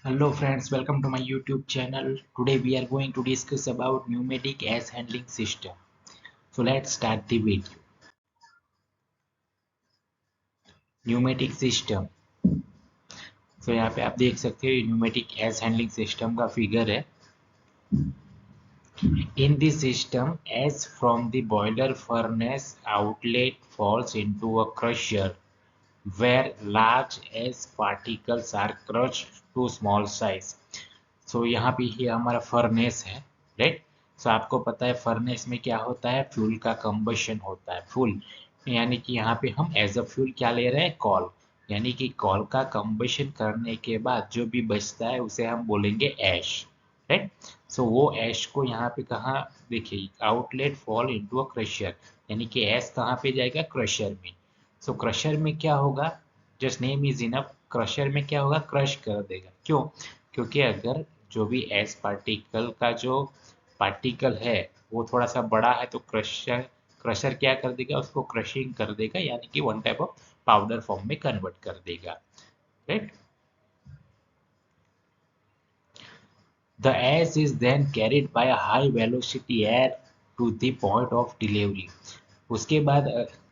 Hello friends, welcome to my YouTube channel. Today we are going to discuss about pneumatic air handling system. So let's start the video. Pneumatic system. So यहाँ पे आप देख सकते हो pneumatic air handling system का figure है. In this system, as from the boiler furnace outlet falls into a crusher where large as particles are crushed to small size. सो यहाँ पे ये हमारा फर्नेस है, राइट. सो आपको पता है फर्नेस में क्या होता है, फ्यूल का कंबशन होता है. फ्यूल यानी कि यहाँ पे हम एज अ फ्यूल क्या ले रहे हैं, कॉल. यानी कि कॉल का कंबशन करने के बाद जो भी बचता है उसे हम बोलेंगे ऐश, राइट. सो वो ऐश को यहाँ पे कहाँ, देखिए outlet fall into a crusher, यानी कि ऐश कहाँ पे जाएगा, क्रशर में. सो क्रशर में क्या होगा, just name is enough. Crusher में क्या होगा, क्रश कर देगा. क्यों? क्योंकि अगर जो भी एस पार्टिकल का जो पार्टिकल है वो थोड़ा सा बड़ा है तो क्रशर क्रशर क्या कर देगा, उसको क्रशिंग कर देगा, यानी कि one type of powder form में कन्वर्ट कर देगा, right. The ash is then carried by a high velocity air to the point of delivery. उसके बाद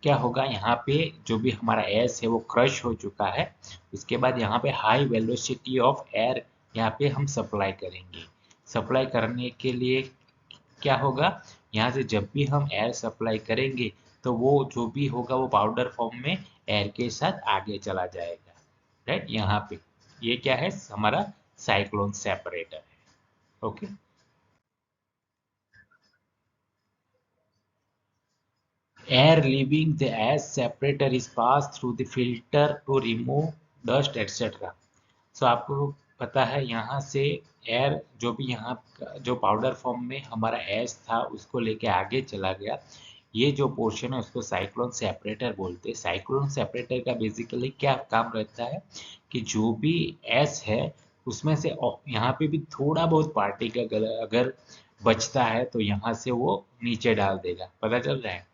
क्या होगा, यहाँ पे जो भी हमारा एस है वो क्रश हो चुका है. उसके बाद यहाँ पे हाई वेलोसिटी ऑफ एयर यहाँ पे हम सप्लाई करेंगे. सप्लाई करने के लिए क्या होगा, यहाँ से जब भी हम एयर सप्लाई करेंगे तो वो जो भी होगा वो पाउडर फॉर्म में एयर के साथ आगे चला जाएगा, राइट. यहाँ पे ये क्या है, हमारा साइक्लोन सेपरेटर है. Okay. Air leaving the ash separator is passed through the filter to remove dust etc. सो आपको पता है यहाँ से एयर जो भी यहाँ जो पाउडर फॉर्म में हमारा एश था उसको लेके आगे चला गया. ये जो पोर्शन है उसको साइक्लोन सेपरेटर बोलते हैं. साइक्लोन सेपरेटर का बेसिकली क्या काम रहता है कि जो भी एश है उसमें से यहाँ पे भी थोड़ा बहुत पार्टिकल अगर बचता है तो यहाँ से वो नीचे डाल देगा. पता चल रहा है,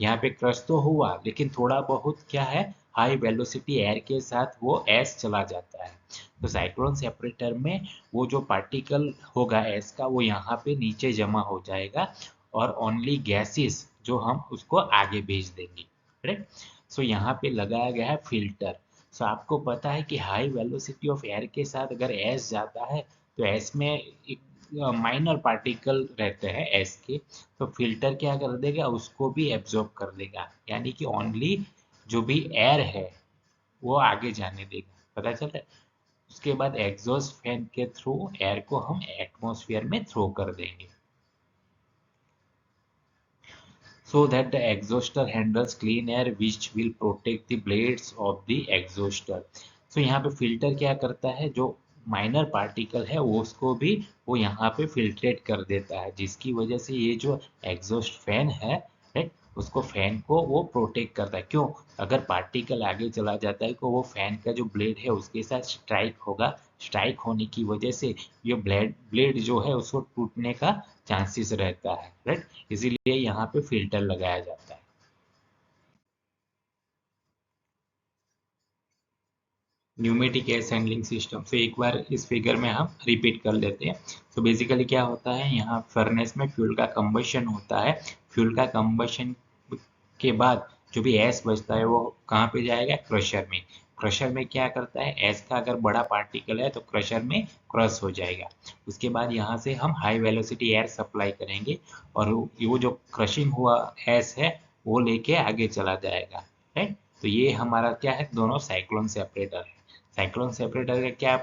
यहाँ पे क्रश तो हुआ लेकिन थोड़ा बहुत क्या है, हाई वेलोसिटी एयर के साथ वो एस चला जाता है. तो साइक्लोन सेपरेटर में वो जो पार्टिकल होगा एस का वो यहाँ पे नीचे जमा हो जाएगा और ओनली गैसेस जो हम उसको आगे भेज देंगे, राइट. सो यहाँ पे लगाया गया है फिल्टर. सो आपको पता है कि हाई वेलोसिटी ऑफ एयर के साथ अगर एस जाता है तो एस में एक माइनर पार्टिकल रहते हैं एस के, तो फिल्टर क्या कर देगा, उसको भी एब्जॉर्ब कर लेगा, यानी कि ओनली जो भी एयर है वो आगे जाने देगा. पता चल रहा है. उसके बाद एग्जॉस्ट फैन के थ्रू एयर को हम एटमॉस्फेयर में थ्रो कर देंगे, so that the exhauster handles clean air which will protect the blades of the exhauster. So यहाँ पे फिल्टर क्या करता है, जो माइनर पार्टिकल है वो उसको भी वो यहाँ पे फिल्ट्रेट कर देता है, जिसकी वजह से ये जो एग्जॉस्ट फैन है, राइट, उसको फैन को वो प्रोटेक्ट करता है. क्यों? अगर पार्टिकल आगे चला जाता है तो वो फैन का जो ब्लेड है उसके साथ स्ट्राइक होगा. स्ट्राइक होने की वजह से ये ब्लेड ब्लेड जो है उसको टूटने का चांसेस रहता है, राइट. इसीलिए यहाँ पे फिल्टर लगाया जाता है. न्यूमेटिक एयर हैंडलिंग सिस्टम से एक बार इस फिगर में हम रिपीट कर लेते हैं. तो बेसिकली क्या होता है, यहाँ फर्नेस में फ्यूल का कंबशन होता है. फ्यूल का कंबशन के बाद जो भी एस बचता है वो कहाँ पे जाएगा, क्रशर में. क्रशर में क्या करता है, एस का अगर बड़ा पार्टिकल है तो क्रशर में क्रश हो जाएगा. उसके बाद यहाँ से हम हाई वेलोसिटी एयर सप्लाई करेंगे और वो जो क्रशिंग हुआ एस है वो लेके आगे चला जाएगा, राइट. तो ये हमारा क्या है, दोनों साइक्लोन सेपरेटर है. साइक्लोन सेपरेटर का क्या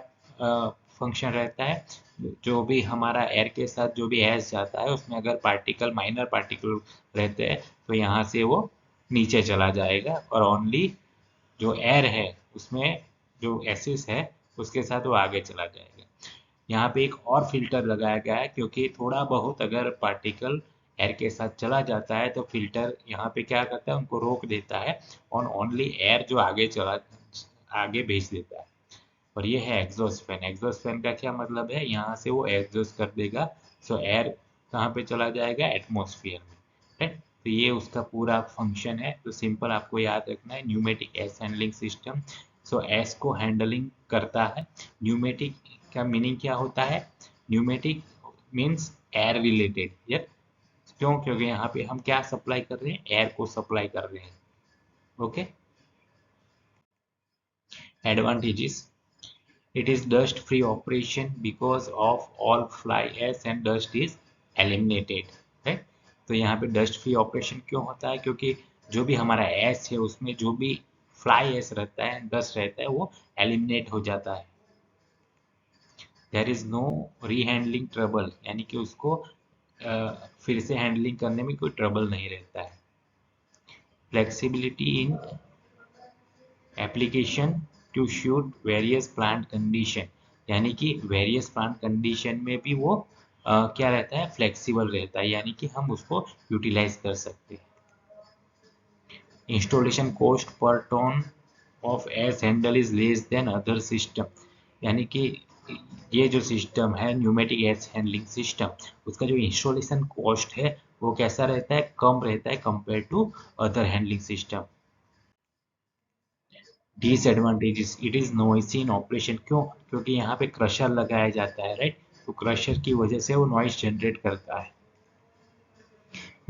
फंक्शन रहता है, जो भी हमारा एयर के साथ जो भी एस जाता है उसमें अगर पार्टिकल माइनर पार्टिकल रहते हैं तो यहाँ से वो नीचे चला जाएगा और ओनली जो एयर है उसमें जो एसिस है उसके साथ वो आगे चला जाएगा. यहाँ पे एक और फिल्टर लगाया गया है क्योंकि थोड़ा बहुत अगर पार्टिकल एयर के साथ चला जाता है तो फिल्टर यहाँ पे क्या करता है, उनको रोक देता है और ओनली एयर जो आगे भेज देता है. और ये है एग्जॉस्ट फैन. एग्जॉस्ट फैन का क्या मतलब है, यहाँ से वो एग्जॉस्ट कर देगा. सो एयर कहाँ पे चला जाएगा, एटमॉस्फेयर में, राइट. तो ये उसका पूरा फंक्शन है. तो सिंपल आपको याद रखना है, न्यूमेटिक एस हैंडलिंग सिस्टम. सो एस को हैंडलिंग करता है न्यूमेटिक क्या मीनिंग क्या होता है? Pneumatic means air related. यार क्यों? क्योंकि यहाँ पे हम क्या सप्लाई कर रहे हैं? एयर को सप्लाई कर रहे हैं। Okay. Advantages, it is dust free operation because of all fly ash and dust is eliminated, है। तो यहाँ पे डस्ट फ्री ऑपरेशन क्यों होता है? क्योंकि जो भी हमारा एस है उसमें जो भी फ्लाई एस रहता है, डस्ट रहता है, वो एलिमिनेट हो जाता है। देयर इज नो रीहैंडलिंग ट्रबल, यानी कि उसको फिर से हैंडलिंग करने में कोई ट्रबल नहीं रहता है। Flexibility in application to suit various plant condition, यानी कि वेरियस प्लांट कंडीशन में भी वो क्या रहता है? फ्लेक्सिबल रहता है, यानी कि हम उसको यूटिलाइज कर सकते हैं। Installation cost per ton of ash handle is less than other system, यानी कि ये जो सिस्टम है न्यूमेटिक एस हैंडलिंग सिस्टम, उसका जो इंस्टॉलेशन कॉस्ट है वो कैसा रहता है? कम रहता है compare to other handling system. Disadvantages, it is noisy in operation, क्यों? क्योंकि यहाँ पे क्रशर लगाया जाता है, राइट। तो क्रशर की वजह से वो नॉइस जनरेट करता है।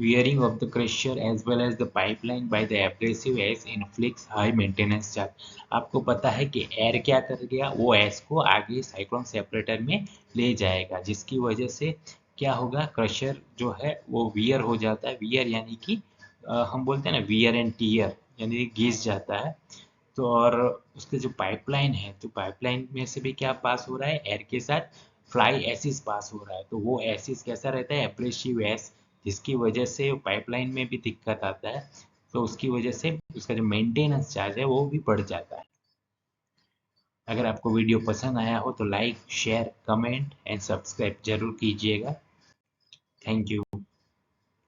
Wearing of the crusher as well as the pipeline by the abrasive ash inflicts high maintenance charge। आपको पता है कि एयर क्या कर गया? वो एस को आगे साइक्लोन सेपरेटर में ले जाएगा, जिसकी वजह से क्या होगा? क्रशर जो है वो वियर हो जाता है। वियर यानी कि हम बोलते हैं ना वियर एंड टीयर, यानी घिस जाता है। तो और उसके जो पाइपलाइन है, तो पाइपलाइन में से भी क्या पास हो रहा है? एयर के साथ फ्लाई एसिड पास हो रहा है। तो वो एसिड कैसा रहता है? एब्रेसिव एस, जिसकी वजह से पाइपलाइन में भी दिक्कत आता है। तो उसकी वजह से उसका जो मेंटेनेंस चार्ज है वो भी बढ़ जाता है। अगर आपको वीडियो पसंद आया हो तो like, share, comment and subscribe जरूर कीजिएगा। Thank you.